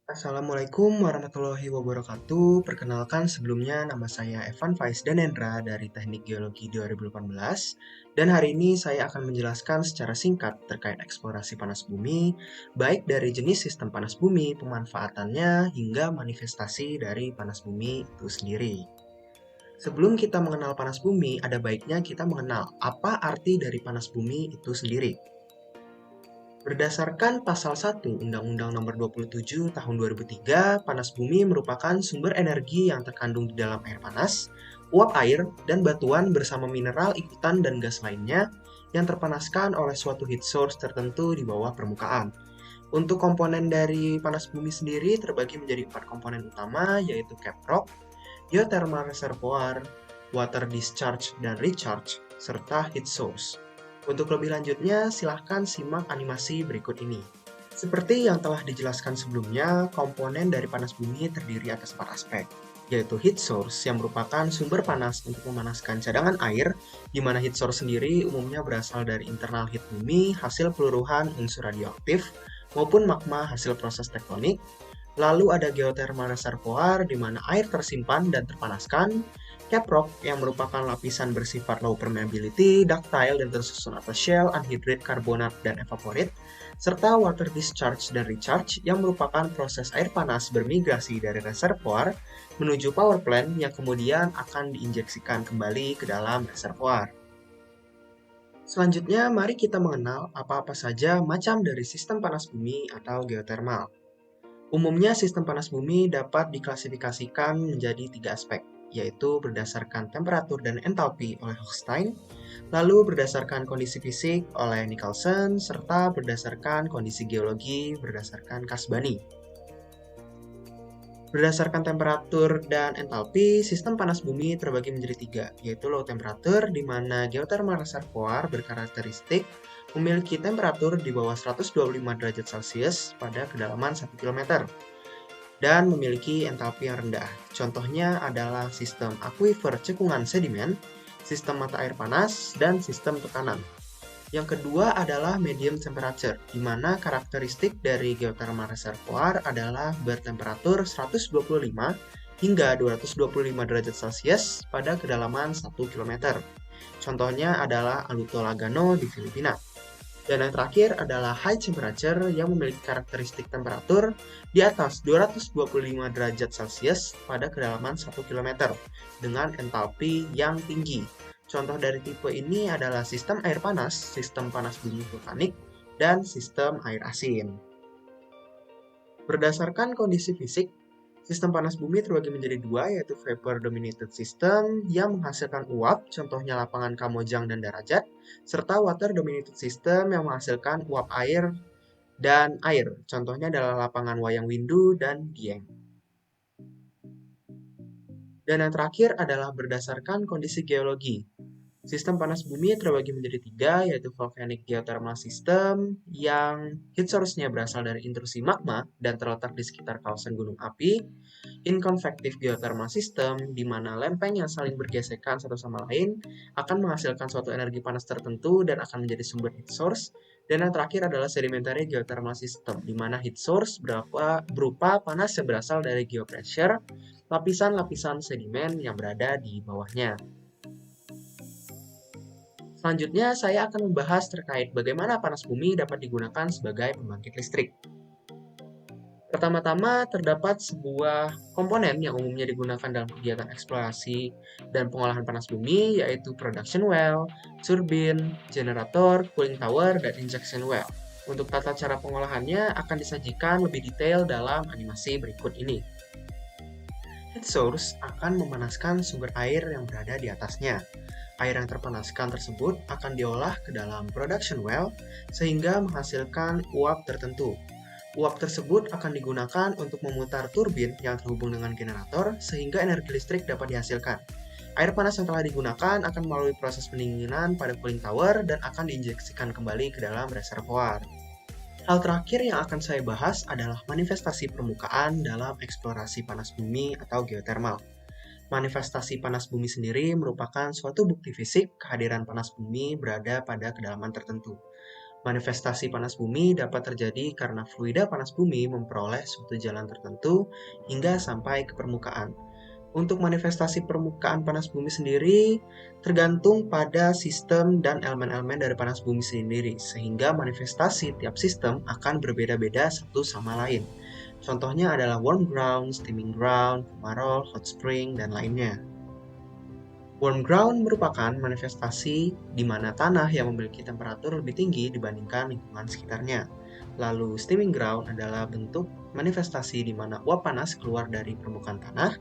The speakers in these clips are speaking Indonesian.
Assalamualaikum warahmatullahi wabarakatuh. Perkenalkan sebelumnya nama saya Evan Faiz Danendra dari Teknik Geologi 2018 dan hari ini saya akan menjelaskan secara singkat terkait eksplorasi panas bumi, baik dari jenis sistem panas bumi, pemanfaatannya, hingga manifestasi dari panas bumi itu sendiri. Sebelum kita mengenal panas bumi, ada baiknya kita mengenal apa arti dari panas bumi itu sendiri. Berdasarkan Pasal 1 Undang-Undang Nomor 27 Tahun 2003, panas bumi merupakan sumber energi yang terkandung di dalam air panas, uap air, dan batuan bersama mineral ikutan dan gas lainnya yang terpanaskan oleh suatu heat source tertentu di bawah permukaan. Untuk komponen dari panas bumi sendiri terbagi menjadi 4 komponen utama, yaitu caprock, geothermal reservoir, water discharge dan recharge, serta heat source. Untuk lebih lanjutnya, silahkan simak animasi berikut ini. Seperti yang telah dijelaskan sebelumnya, komponen dari panas bumi terdiri atas 4 aspek, yaitu heat source yang merupakan sumber panas untuk memanaskan cadangan air, di mana heat source sendiri umumnya berasal dari internal heat bumi hasil peluruhan unsur radioaktif maupun magma hasil proses tektonik. Lalu ada geothermal reservoir di mana air tersimpan dan terpanaskan, caprock yang merupakan lapisan bersifat low permeability, ductile dan tersusun atas shell, anhydride karbonat dan evaporate, serta water discharge dan recharge yang merupakan proses air panas bermigrasi dari reservoir menuju power plant yang kemudian akan diinjeksikan kembali ke dalam reservoir. Selanjutnya, mari kita mengenal apa-apa saja macam dari sistem panas bumi atau geothermal. Umumnya sistem panas bumi dapat diklasifikasikan menjadi 3 aspek, yaitu berdasarkan temperatur dan entalpi oleh Hochstein, lalu berdasarkan kondisi fisik oleh Nicholson, serta berdasarkan kondisi geologi berdasarkan Kasbani. Berdasarkan temperatur dan entalpi, sistem panas bumi terbagi menjadi 3, yaitu low temperature, di mana geothermal reservoir berkarakteristik memiliki temperatur di bawah 125 derajat Celcius pada kedalaman 1 km dan memiliki entalpi yang rendah. Contohnya adalah sistem aquifer cekungan sedimen, sistem mata air panas, dan sistem tekanan. Yang kedua adalah medium temperature, di mana karakteristik dari geothermal reservoir adalah bertemperatur 125 hingga 225 derajat Celcius pada kedalaman 1 km. Contohnya adalah Aluto Lagano di Filipina. Dan yang terakhir adalah high temperature yang memiliki karakteristik temperatur di atas 225 derajat Celcius pada kedalaman 1 km dengan entalpi yang tinggi. Contoh dari tipe ini adalah sistem air panas, sistem panas bumi vulkanik, dan sistem air asin. Berdasarkan kondisi fisik, sistem panas bumi terbagi menjadi dua, yaitu vapor dominated system yang menghasilkan uap, contohnya lapangan Kamojang dan Darajat, serta water dominated system yang menghasilkan uap air dan air, contohnya adalah lapangan Wayang Windu dan Dieng. Dan yang terakhir adalah berdasarkan kondisi geologi. Sistem panas bumi terbagi menjadi tiga, yaitu volcanic geothermal system yang heat source-nya berasal dari intrusi magma dan terletak di sekitar kawasan gunung api, inconvective geothermal system, di mana lempeng yang saling bergesekan satu sama lain akan menghasilkan suatu energi panas tertentu dan akan menjadi sumber heat source, dan yang terakhir adalah sedimentary geothermal system, di mana heat source berupa panas yang berasal dari geopressure, lapisan-lapisan sedimen yang berada di bawahnya. Selanjutnya, saya akan membahas terkait bagaimana panas bumi dapat digunakan sebagai pembangkit listrik. Pertama-tama, terdapat sebuah komponen yang umumnya digunakan dalam kegiatan eksplorasi dan pengolahan panas bumi, yaitu production well, turbin, generator, cooling tower, dan injection well. Untuk tata cara pengolahannya akan disajikan lebih detail dalam animasi berikut ini. Heat source akan memanaskan sumber air yang berada di atasnya. Air yang terpanaskan tersebut akan diolah ke dalam production well sehingga menghasilkan uap tertentu. Uap tersebut akan digunakan untuk memutar turbin yang terhubung dengan generator sehingga energi listrik dapat dihasilkan. Air panas yang telah digunakan akan melalui proses pendinginan pada cooling tower dan akan diinjeksikan kembali ke dalam reservoir. Hal terakhir yang akan saya bahas adalah manifestasi permukaan dalam eksplorasi panas bumi atau geothermal. Manifestasi panas bumi sendiri merupakan suatu bukti fisik kehadiran panas bumi berada pada kedalaman tertentu. Manifestasi panas bumi dapat terjadi karena fluida panas bumi memperoleh suatu jalan tertentu hingga sampai ke permukaan. Untuk manifestasi permukaan panas bumi sendiri tergantung pada sistem dan elemen-elemen dari panas bumi sendiri, sehingga manifestasi tiap sistem akan berbeda-beda satu sama lain. Contohnya adalah warm ground, steaming ground, fumarole, hot spring, dan lainnya. Warm ground merupakan manifestasi di mana tanah yang memiliki temperatur lebih tinggi dibandingkan lingkungan sekitarnya. Lalu steaming ground adalah bentuk manifestasi di mana uap panas keluar dari permukaan tanah.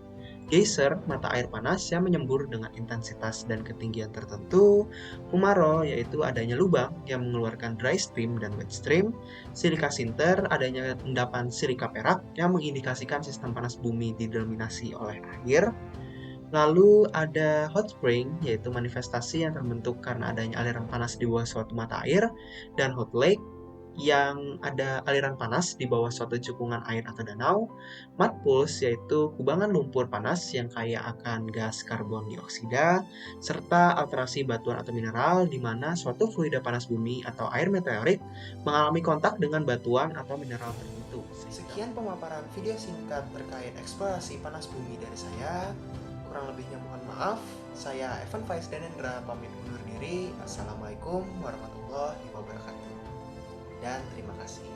Geyser, mata air panas yang menyembur dengan intensitas dan ketinggian tertentu. Fumarole, yaitu adanya lubang yang mengeluarkan dry stream dan wet stream. Silika sinter, adanya endapan silika perak yang mengindikasikan sistem panas bumi didominasi oleh air. Lalu ada hot spring, yaitu manifestasi yang terbentuk karena adanya aliran panas di bawah suatu mata air, dan hot lake, yang ada aliran panas di bawah suatu cekungan air atau danau. Mud pools, yaitu kubangan lumpur panas yang kaya akan gas karbon dioksida, serta alterasi batuan atau mineral, di mana suatu fluida panas bumi atau air meteorik mengalami kontak dengan batuan atau mineral tertentu. Sekian pemaparan video singkat terkait eksplorasi panas bumi dari saya. Kurang lebihnya mohon maaf. Saya Evan Faiz Danendra pamit undur diri. Assalamualaikum warahmatullahi wabarakatuh. Dan terima kasih.